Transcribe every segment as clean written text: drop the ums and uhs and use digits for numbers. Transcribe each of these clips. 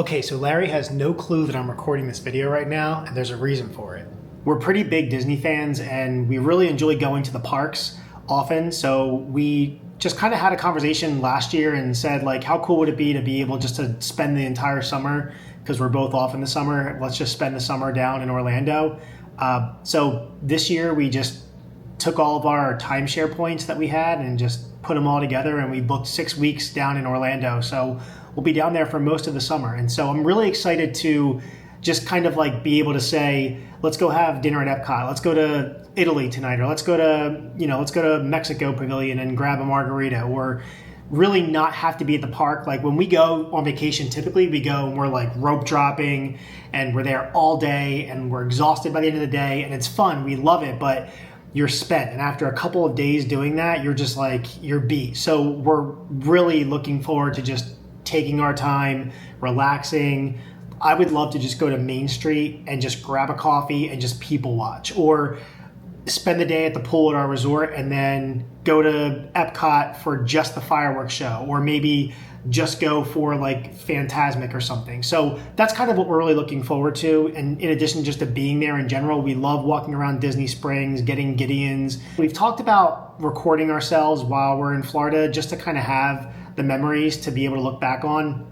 Okay, so Larry has no clue that I'm recording this video right now, and there's a reason for it. We're pretty big Disney fans, and we really enjoy going to the parks often, so we just kind of had a conversation last year and said, like, how cool would it be to be able just to spend the entire summer, because we're both off in the summer, let's just spend the summer down in Orlando. So this year we just took all of our timeshare points that we had and just put them all together, and we booked 6 weeks down in Orlando. So we'll be down there for most of the summer. And so I'm really excited to just kind of like be able to say, let's go have dinner at Epcot. Let's go to Italy tonight, or let's go to Mexico Pavilion and grab a margarita, or really not have to be at the park. Like when we go on vacation, typically we go and we're like rope dropping and we're there all day and we're exhausted by the end of the day, and it's fun. We love it, but you're spent. And after a couple of days doing that, you're just like, you're beat. So we're really looking forward to just taking our time, relaxing. I would love to just go to Main Street and just grab a coffee and just people watch, or spend the day at the pool at our resort and then go to Epcot for just the fireworks show, or maybe just go for like Fantasmic or something. So that's kind of what we're really looking forward to. And in addition just to being there in general, we love walking around Disney Springs, getting Gideons. We've talked about recording ourselves while we're in Florida just to kind of have the memories to be able to look back on.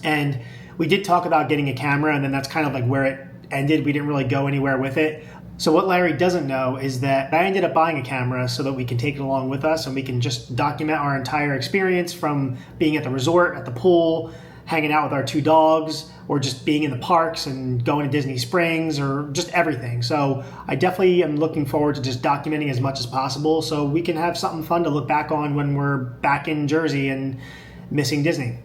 And we did talk about getting a camera, and then that's kind of like where it ended. We didn't really go anywhere with it. So what Larry doesn't know is that I ended up buying a camera so that we can take it along with us and we can just document our entire experience, from being at the resort, at the pool, hanging out with our 2 dogs, or just being in the parks and going to Disney Springs, or just everything. So I definitely am looking forward to just documenting as much as possible so we can have something fun to look back on when we're back in Jersey and missing Disney.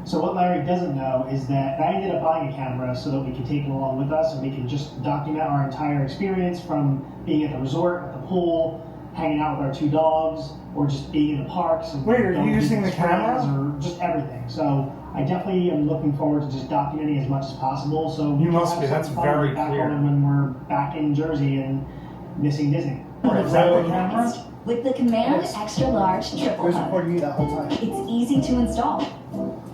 So what Larry doesn't know is that I ended up buying a camera so that we can take it along with us and we can just document our entire experience, from being at the resort, at the pool, hanging out with our 2 dogs, or just being in the parks. And wait, are you using the camera? Or just everything. So I definitely am looking forward to just documenting as much as possible. So you must be. That's very clear. When we're back in Jersey and missing Disney. Is that the camera? With the Command Extra Large Triple Hub. Supporting you that whole time. It's easy to install.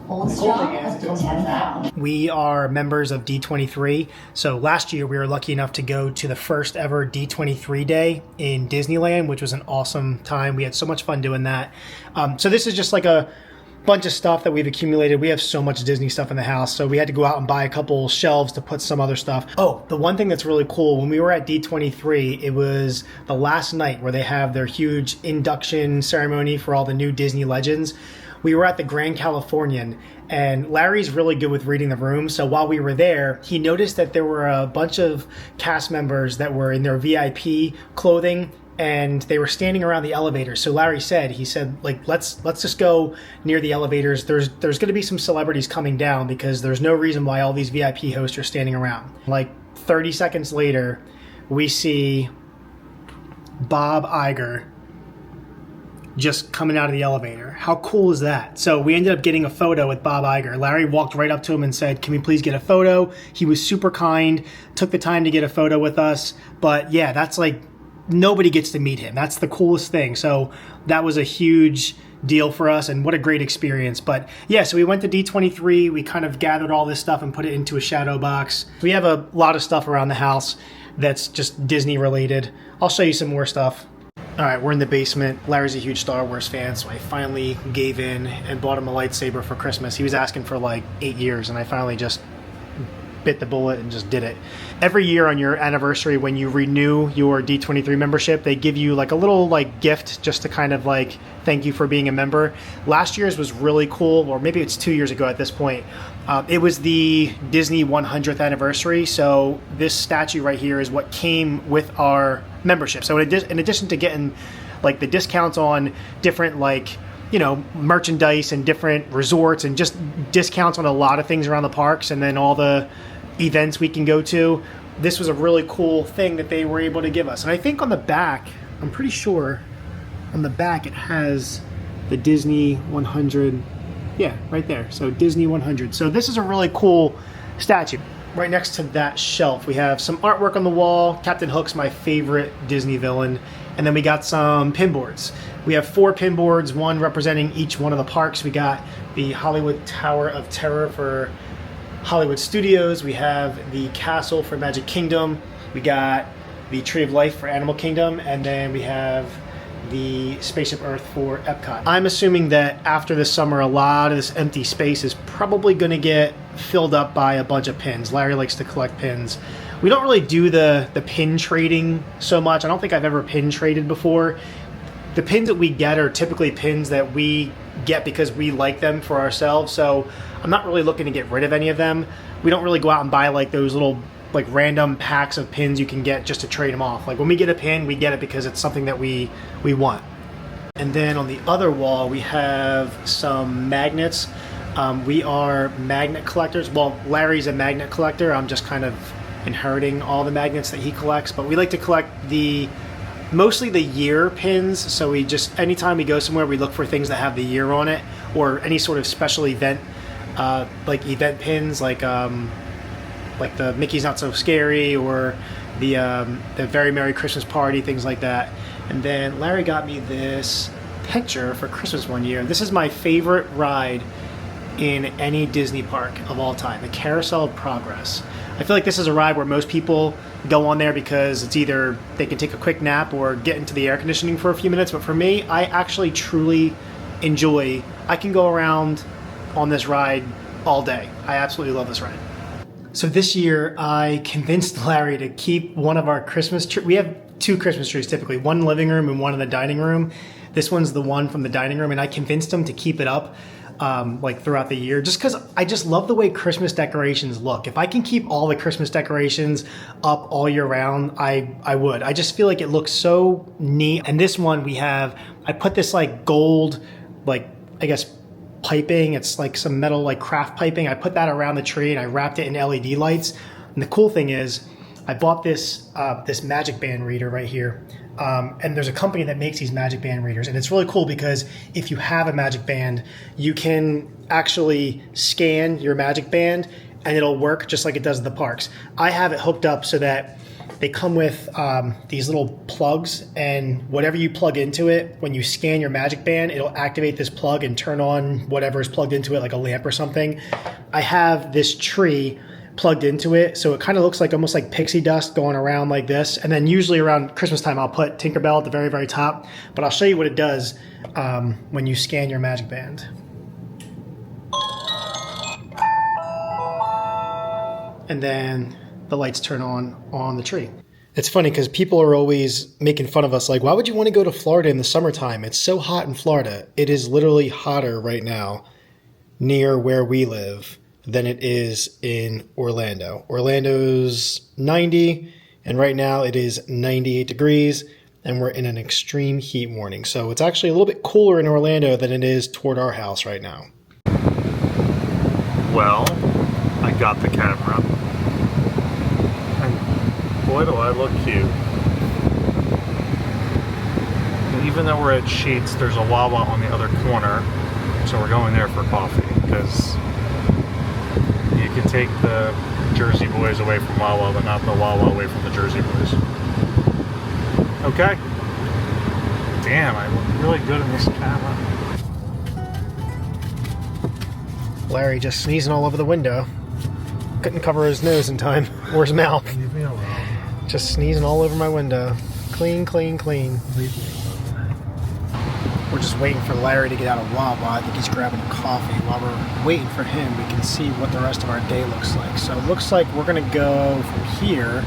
Hold strong up to 10 pounds. We are members of D23. So last year we were lucky enough to go to the first ever D23 day in Disneyland, which was an awesome time. We had so much fun doing that. So this is just like a bunch of stuff that we've accumulated. We have so much Disney stuff in the house, so we had to go out and buy a couple shelves to put some other stuff. Oh, the one thing that's really cool, when we were at D23, it was the last night where they have their huge induction ceremony for all the new Disney legends. We were at the Grand Californian, and Larry's really good with reading the room. So while we were there, he noticed that there were a bunch of cast members that were in their VIP clothing, and they were standing around the elevators. So Larry said, like, let's just go near the elevators. There's going to be some celebrities coming down, because there's no reason why all these VIP hosts are standing around. Like 30 seconds later, we see Bob Iger just coming out of the elevator. How cool is that? So we ended up getting a photo with Bob Iger. Larry walked right up to him and said, can we please get a photo? He was super kind, took the time to get a photo with us. But yeah, that's like, nobody gets to meet him. That's the coolest thing. So that was a huge deal for us, and what a great experience. But yeah, so we went to D23. We kind of gathered all this stuff and put it into a shadow box. We have a lot of stuff around the house that's just Disney related. I'll show you some more stuff. All right, we're in the basement. Larry's a huge Star Wars fan, so I finally gave in and bought him a lightsaber for Christmas. He was asking for like 8 years, and I finally just bit the bullet and just did it. Every year on your anniversary, when you renew your D23 membership, they give you like a little like gift just to kind of like thank you for being a member. Last year's was really cool, or maybe it's 2 years ago at this point. It was the Disney 100th anniversary, so this statue right here is what came with our membership. So in addition to getting like the discounts on different like, you know, merchandise and different resorts and just discounts on a lot of things around the parks, and then all the events we can go to, this was a really cool thing that they were able to give us. And I think on the back, I'm pretty sure on the back it has the Disney 100. Yeah, right there. So Disney 100. So this is a really cool statue. Right next to that shelf, we have some artwork on the wall. Captain Hook's my favorite Disney villain. And then we got some pin boards. We have 4 pin boards, one representing each one of the parks. We got the Hollywood Tower of Terror for Hollywood Studios. We have the castle for Magic Kingdom. We got the Tree of Life for Animal Kingdom, and then we have the Spaceship Earth for Epcot. I'm assuming that after this summer, a lot of this empty space is probably going to get filled up by a bunch of pins. Larry likes to collect pins. We don't really do the pin trading so much. I don't think I've ever pin traded before. The pins that we get are typically pins that we get because we like them for ourselves, so I'm not really looking to get rid of any of them. We don't really go out and buy like those little like random packs of pins you can get just to trade them off. Like when we get a pin, we get it because it's something that we want. And then on the other wall, we have some magnets. We are magnet collectors. Well, Larry's a magnet collector. I'm just kind of inheriting all the magnets that he collects, but we like to collect mostly the year pins. So we just, anytime we go somewhere, we look for things that have the year on it, or any sort of special event, like event pins, like the Mickey's Not So Scary, or the Very Merry Christmas Party, things like that. And then Larry got me this picture for Christmas one year. This is my favorite ride in any Disney park of all time, the Carousel of Progress. I feel like this is a ride where most people go on there because it's either they can take a quick nap or get into the air conditioning for a few minutes. But for me, I actually truly enjoy, I can go around on this ride all day. I absolutely love this ride. So this year I convinced Larry to keep one of our Christmas trees. We have two Christmas trees typically, one in the living room and one in the dining room. This one's the one from the dining room, and I convinced him to keep it up like throughout the year, just because I just love the way Christmas decorations look. If I can keep all the Christmas decorations up all year round, I would. I just feel like it looks so neat. And this one I put this like gold, like I guess piping. It's like some metal like craft piping. I put that around the tree and I wrapped it in LED lights. And the cool thing is I bought this Magic Band reader right here. And there's a company that makes these Magic Band readers, and it's really cool because if you have a Magic Band, you can actually scan your Magic Band and it'll work just like it does at the parks. I have it hooked up so that they come with these little plugs, and whatever you plug into it, when you scan your Magic Band, it'll activate this plug and turn on whatever is plugged into it, like a lamp or something. I have this tree plugged into it, so it kind of looks like almost like pixie dust going around like this. And then usually around Christmas time I'll put Tinkerbell at the very, very top, but I'll show you what it does when you scan your Magic Band. And then the lights turn on the tree. It's funny because people are always making fun of us, like, why would you want to go to Florida in the summertime? It's so hot in Florida. It is literally hotter right now near where we live than it is in Orlando. Orlando's 90, and right now it is 98 degrees, and we're in an extreme heat warning. So it's actually a little bit cooler in Orlando than it is toward our house right now. Well, I got the camera, and boy do I look cute. And even though we're at Sheetz, there's a Wawa on the other corner, so we're going there for coffee, because you can take the Jersey boys away from Wawa, but not the Wawa away from the Jersey boys. Okay. Damn, I look really good in this camera. Larry just sneezing all over the window. Couldn't cover his nose in time, or his mouth. Leave me alone. Just sneezing all over my window. Clean, clean, clean. Leave me alone. We're just waiting for Larry to get out of Wawa. I think he's grabbing a coffee. While we're waiting for him, we can see what the rest of our day looks like. So it looks like we're going to go from here.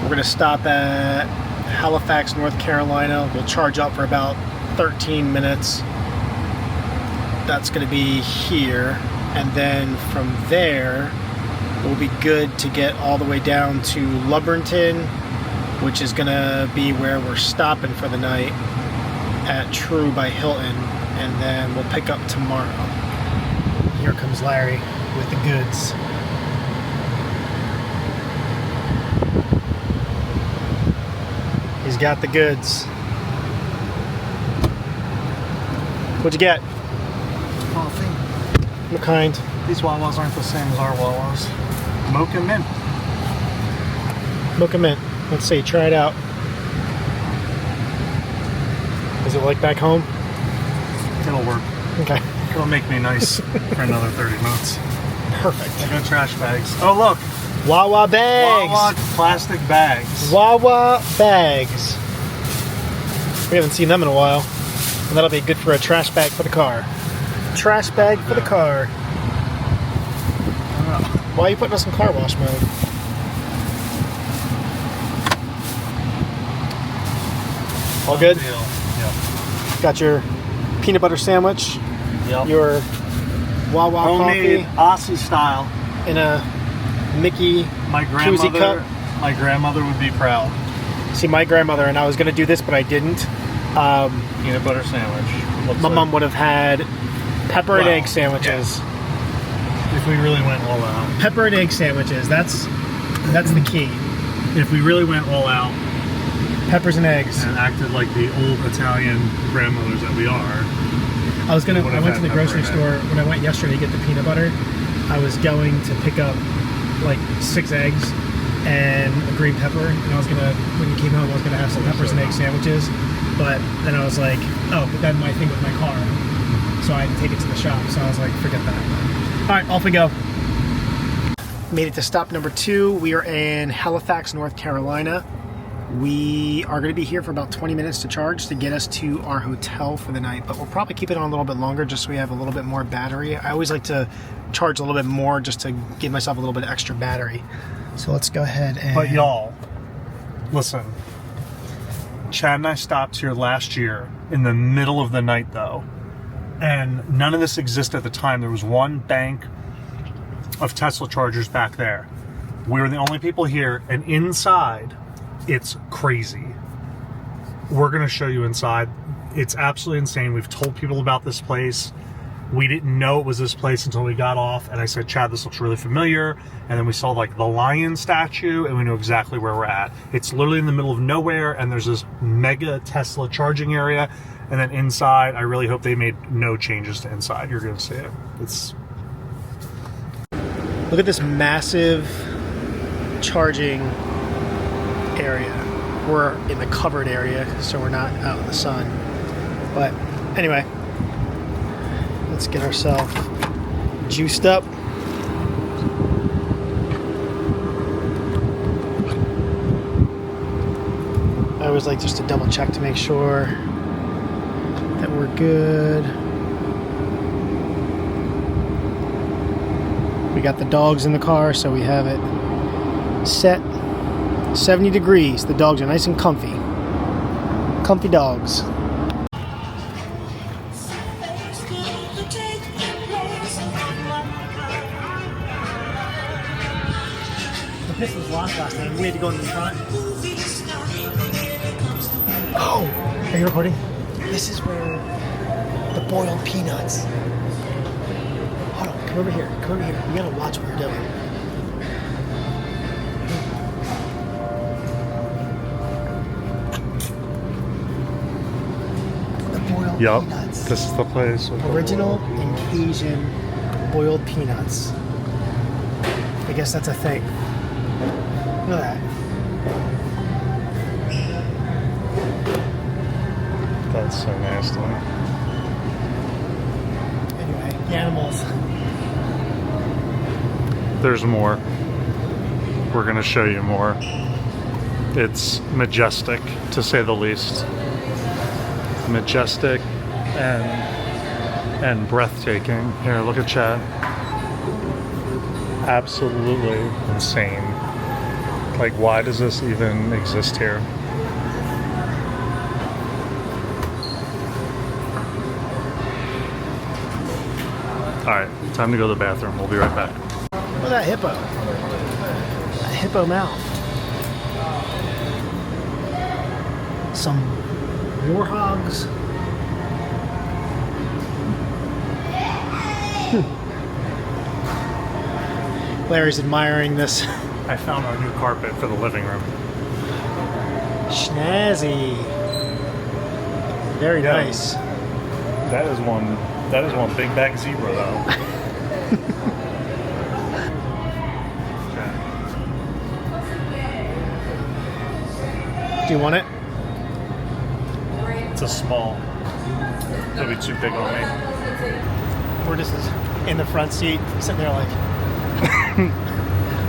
We're going to stop at Halifax, North Carolina. We'll charge up for about 13 minutes. That's going to be here. And then from there, we'll be good to get all the way down to Lubberton, which is going to be where we're stopping for the night at True by Hilton, and then we'll pick up tomorrow. Here comes Larry with the goods. He's got the goods. What'd you get? Coffee. What kind? These Wawas aren't the same as our Wawas. Mocha mint. Mocha mint. Let's see, try it out. Is it like back home? It'll work. Okay. It'll make me nice for another 30 minutes. Perfect. I got trash bags. Oh look, Wawa bags. Wawa plastic bags. Wawa bags. We haven't seen them in a while. And that'll be good for a trash bag for the car. Trash bag for the car. Why are you putting us in car wash mode? All good? Yep. Got your peanut butter sandwich, Yep. your Wawa Homemade coffee Aussie style. in a Mickey My koozie cup. grandmother would be proud. See, my grandmother, and I was going to do this, but I didn't. Peanut butter sandwich. Looks My like- mom would have had pepper and Well, egg sandwiches. If we really went all out. Pepper and egg sandwiches. That's the key. If we really went all out Peppers and eggs. and acted like the old Italian grandmothers that we are. I went to the had grocery pepper store when I went yesterday to get the peanut butter. I was going to pick up like 6 eggs and a green pepper, and I was gonna, when you came home, I was gonna have some peppers and egg sandwiches. But then I was like, oh, but then my thing with my car, so I had to take it to the shop. So I was like, forget that. All right, off we go. Made it to stop number 2. We are in Halifax, North Carolina. We are going to be here for about 20 minutes to charge to get us to our hotel for the night, but we'll probably keep it on a little bit longer just so we have a little bit more battery. I always like to charge a little bit more just to give myself a little bit extra battery. So let's go ahead and... But y'all, listen. Chad and I stopped here last year in the middle of the night though. And none of this existed at the time. There was one bank of Tesla chargers back there. We were the only people here, and inside, it's crazy. We're going to show you inside. It's absolutely insane. We've told people about this place. We didn't know it was this place until we got off, and I said, Chad, this looks really familiar. And then we saw like the lion statue, and we knew exactly where we're at. It's literally in the middle of nowhere, and there's this mega Tesla charging area. And then inside, I really hope they made no changes to inside. You're going to see it. It's... Look at this massive charging area. We're in the covered area, so we're not out in the sun. But anyway, let's get ourselves juiced up. I always like just to double check to make sure that we're good. We got the dogs in the car, so we have it set 70 degrees. The dogs are nice and comfy. Comfy dogs. The Pistons lost last night. We had to go in the front. Oh, are you recording? This is where the boiled peanuts. Hold on, come over here. Come over here. We gotta watch what we're doing. The boiled Yup, peanuts. this is the place. Original and Cajun boiled peanuts. I guess that's a thing. Look at that. That's so nasty. Anyway, the animals. There's more. We're going to show you more. It's majestic, to say the least. Majestic and breathtaking. Here, look at Chad. Absolutely insane. Like, why does this even exist here? Alright, time to go to the bathroom. We'll be right back. Look at that hippo. That hippo mouth. Some warhogs. Larry's admiring this. I found our new carpet for the living room. Snazzy. Very Yeah. nice. That is one big back zebra though. Do you want it? It's a small. It'll be too big on me. We're just in the front seat, sitting there like,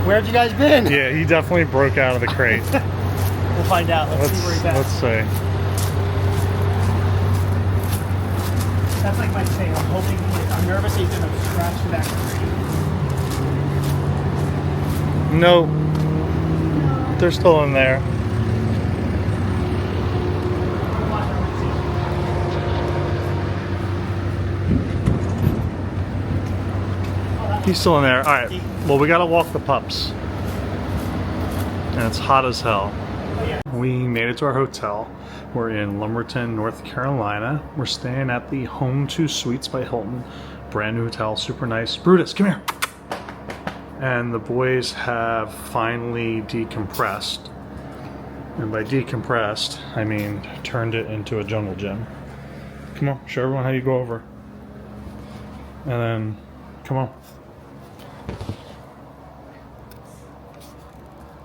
Where have you guys been? Yeah, he definitely broke out of the crate. We'll find out. Let's see where he's at. Let's see. That's like my thing. I'm hoping, I'm nervous he's gonna scratch through that crate. Nope. They're still in there. He's still in there. All right. Well, we gotta walk the pups, and it's hot as hell. We made it to our hotel. We're in Lumberton, North Carolina. We're staying at the Home 2 Suites by Hilton. Brand new hotel, super nice. Brutus, come here. And the boys have finally decompressed. And by decompressed, I mean turned it into a jungle gym. Come on, show everyone how you go over. And then, come on.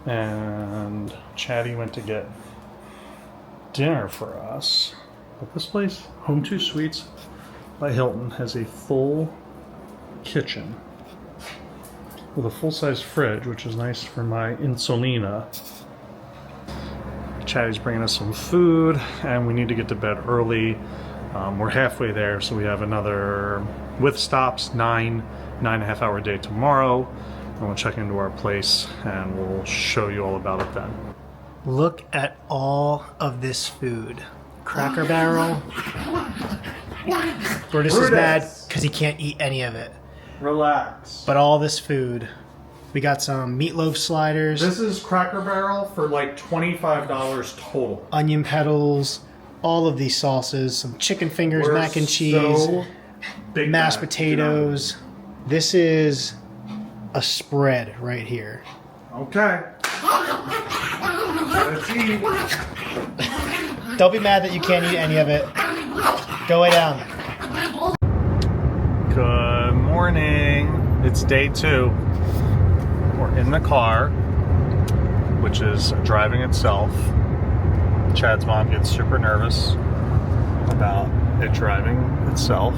And Chatty went to get dinner for us. But this place, Home 2 Suites by Hilton, has a full kitchen with a full-size fridge, which is nice for my insulina. Chatty's bringing us some food, and we need to get to bed early. We're halfway there, so we have another, with stops, 9.5 hour day tomorrow. And we'll check into our place, and we'll show you all about it then. Look at all of this food. Cracker Barrel. Brutus is mad because he can't eat any of it. Relax. But all this food. We got some meatloaf sliders, This is Cracker Barrel for like $25 total. onion petals, all of these sauces, some chicken fingers, mac and cheese, so big mashed bag, potatoes. This is a spread right here. Okay. Let's eat. Don't be mad that you can't eat any of it. Go lay down. Good morning. It's day 2. We're in the car, which is driving itself. Chad's mom gets super nervous about it driving itself.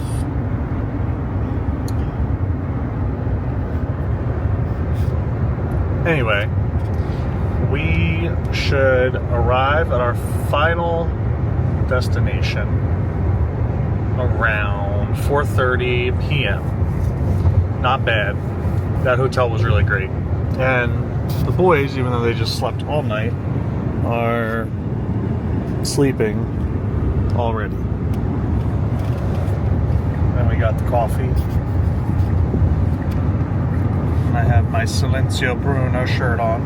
Anyway, we should arrive at our final destination around 4:30 p.m. Not bad. That hotel was really great. And the boys, even though they just slept all night, are sleeping already. And we got the coffee. I have my Silencio Bruno shirt on,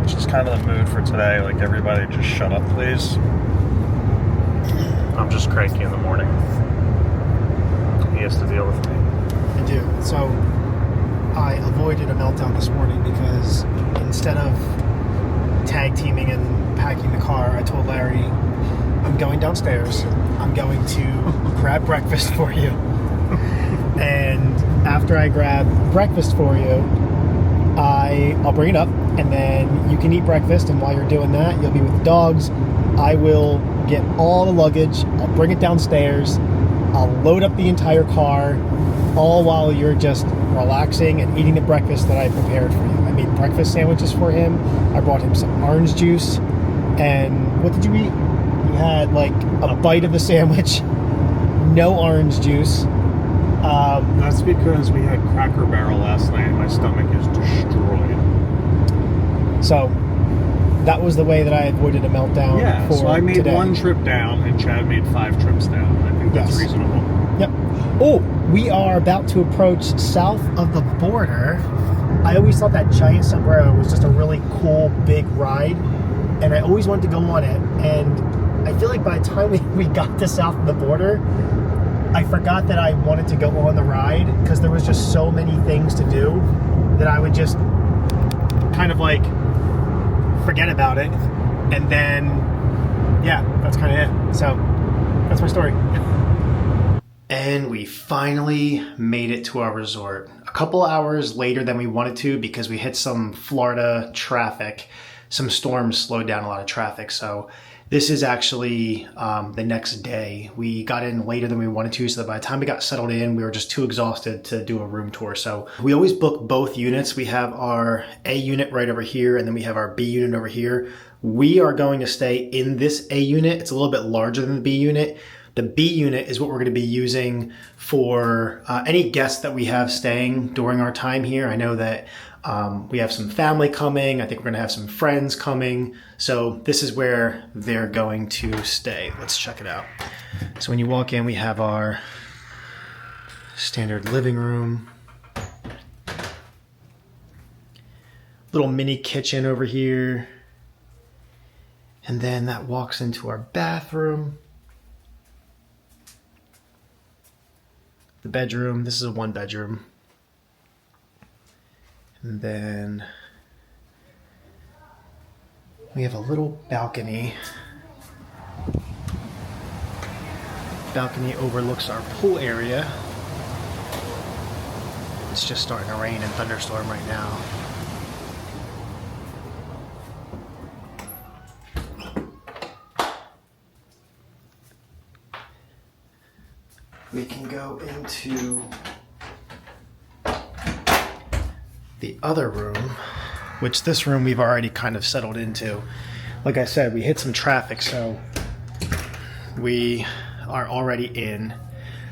which is kind of the mood for today. Like, everybody just shut up, please. I'm just cranky in the morning. He has to deal with me. I do. So I avoided a meltdown this morning because instead of tag teaming and packing the car, I told Larry, I'm going downstairs. I'm going to grab breakfast for you. And after I grab breakfast for you, I'll bring it up, and then you can eat breakfast, and while you're doing that, you'll be with the dogs. I will get all the luggage, I'll bring it downstairs, I'll load up the entire car, all while you're just relaxing and eating the breakfast that I prepared for you. I made breakfast sandwiches for him, I brought him some orange juice, and what did you eat? You had like a bite of the sandwich, no orange juice. That's because we had Cracker Barrel last night and my stomach is destroyed. So that was the way that I avoided a meltdown. Yeah, for so I made today. 1 trip down and Chad made 5 trips down. I think that's Yes. reasonable. Yep. Oh, we are about to approach south of the border. I always thought that giant sombrero was just a really cool big ride, and I always wanted to go on it. And I feel like by the time we got to south of the border, I forgot that I wanted to go on the ride because there was just so many things to do that I would just kind of like forget about it. And then, yeah, that's kind of it. So that's my story. And we finally made it to our resort. A couple hours later than we wanted to because we hit some Florida traffic. Some storms slowed down a lot of traffic. So This is actually the next day. We got in later than we wanted to, so that by the time we got settled in, we were just too exhausted to do a room tour. So we always book both units. We have our A unit right over here, and then we have our B unit over here. We are going to stay in this A unit. It's a little bit larger than the B unit. The B unit is what we're going to be using for any guests that we have staying during our time here. I know that we have some family coming. I think we're going to have some friends coming. So this is where they're going to stay. Let's check it out. So when you walk in, we have our standard living room. Little mini kitchen over here. And then that walks into our bathroom. The bedroom. This is a 1-bedroom. And then we have a little balcony. Balcony overlooks our pool area. It's just starting to rain and thunderstorm right now. We can go into the other room, which this room we've already kind of settled into. Like I said, we hit some traffic, so we are already in.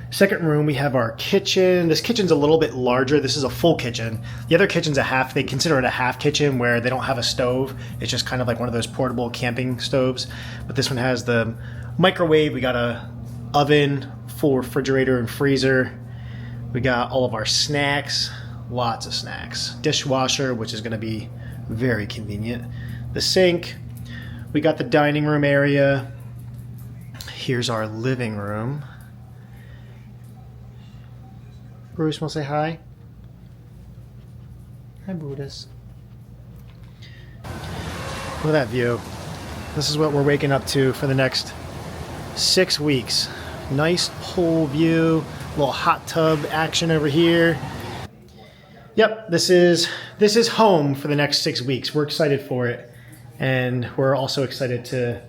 Second room, we have our kitchen. This kitchen's a little bit larger. This is a full kitchen. The other kitchen's a half. They consider it a half kitchen where they don't have a stove. It's just kind of like one of those portable camping stoves. But this one has the microwave. We got a oven, full refrigerator and freezer. We got all of our snacks. Lots of snacks. Dishwasher, which is going to be very convenient. The sink. We got the dining room area. Here's our living room. Bruce, want to say hi? Hi, Brutus. Look at that view. This is what we're waking up to for the next 6 weeks. Nice pool view. Little hot tub action over here. Yep, this is home for the next 6 weeks. We're excited for it, and we're also excited to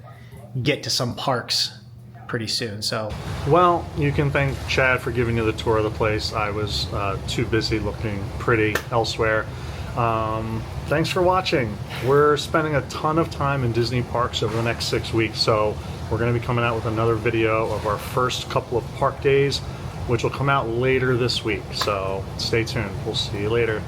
get to some parks pretty soon. So, well, you can thank Chad for giving you the tour of the place. I was too busy looking pretty elsewhere. Thanks for watching. We're spending a ton of time in Disney parks over the next 6 weeks, so we're going to be coming out with another video of our first couple of park days, which will come out later this week. So stay tuned. We'll see you later.